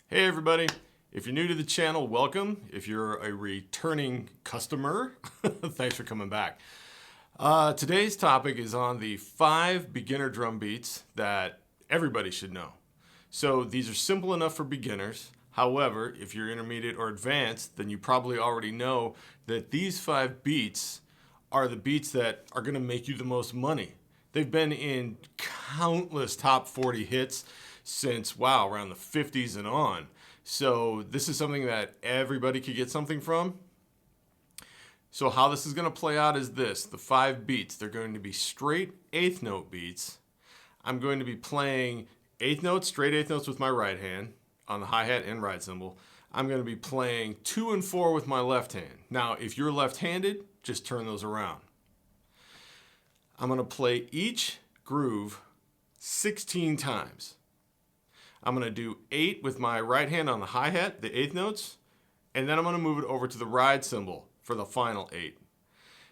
Hey everybody, if you're new to the channel, welcome. If you're a returning customer, thanks for coming back. Today's topic is on the 5 beginner drum beats that everybody should know. So these are simple enough for beginners. However, if you're intermediate or advanced, then you probably already know that these 5 beats are the beats that are going to make you the most money. They've been in countless top 40 hits since, wow, around the 50s and on. So this is something that everybody could get something from. So how this is going to play out is this. The 5 beats, they're going to be straight 8th note beats. I'm going to be playing 8th notes, straight 8th notes with my right hand on the hi-hat and ride cymbal. I'm going to be playing 2 and 4 with my left hand. Now, if you're left-handed, just turn those around. I'm going to play each groove 16 times. I'm going to do 8 with my right hand on the hi-hat, the 8th notes, and then I'm going to move it over to the ride cymbal for the final 8.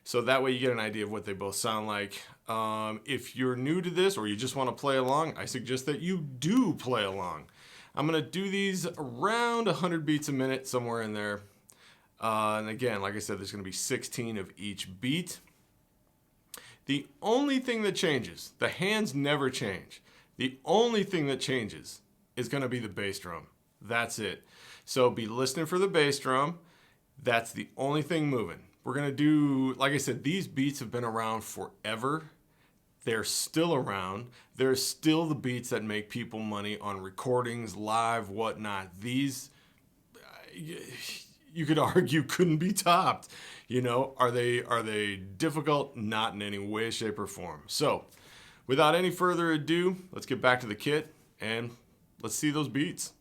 So that way you get an idea of what they both sound like. If you're new to this or you just want to play along, I suggest that you do play along. I'm going to do these around 100 beats a minute, somewhere in there. And again, like I said, there's going to be 16 of each beat. The only thing that changes, the hands never change. The only thing that changes is going to be the bass drum. That's it. So be listening for the bass drum. That's the only thing moving. We're going to do, like I said, these beats have been around forever. They're still around. They're still the beats that make people money on recordings, live, whatnot. These, you could argue, couldn't be topped. You know, are they difficult? Not in any way, shape, or form. So without any further ado, let's get back to the kit and let's see those beats.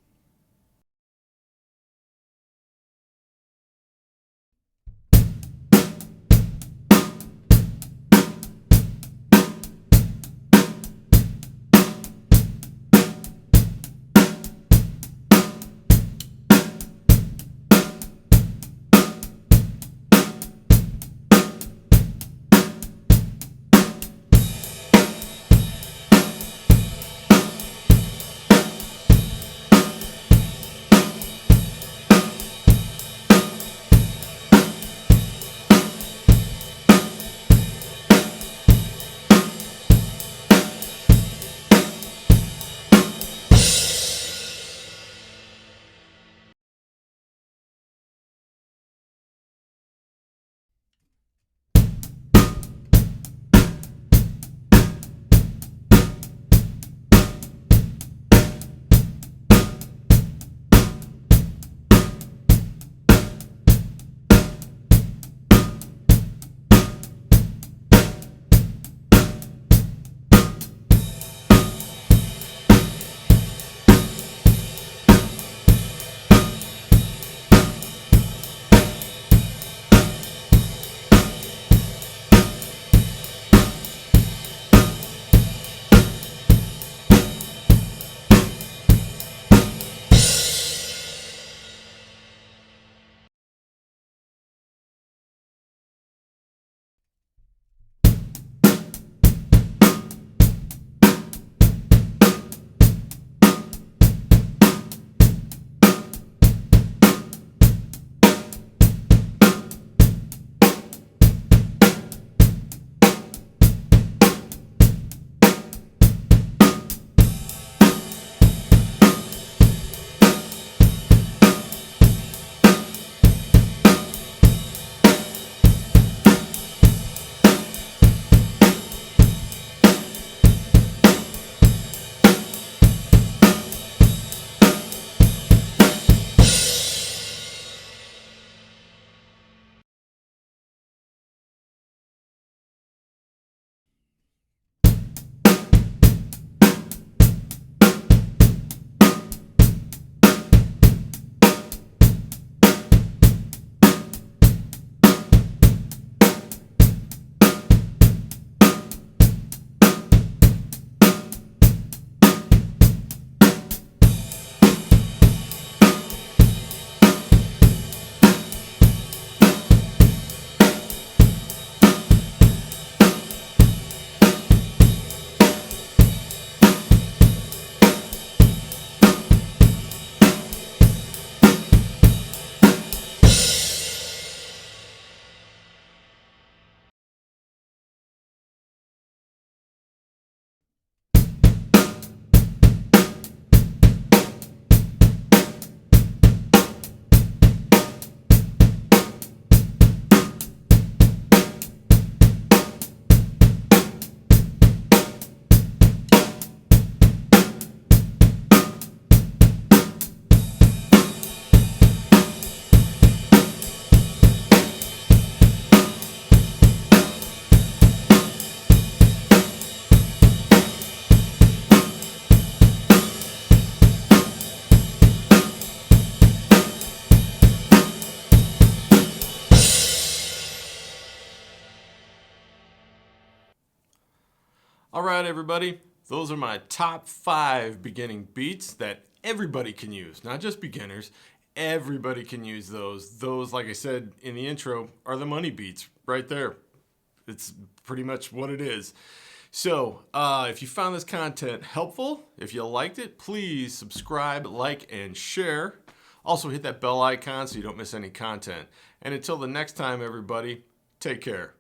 All right, everybody. Those are my top 5 beginning beats that everybody can use, not just beginners. Everybody can use those. Those, like I said in the intro, are the money beats right there. It's pretty much what it is. So, if you found this content helpful, if you liked it, please subscribe, like, and share. Also, hit that bell icon so you don't miss any content. And until the next time, everybody, take care.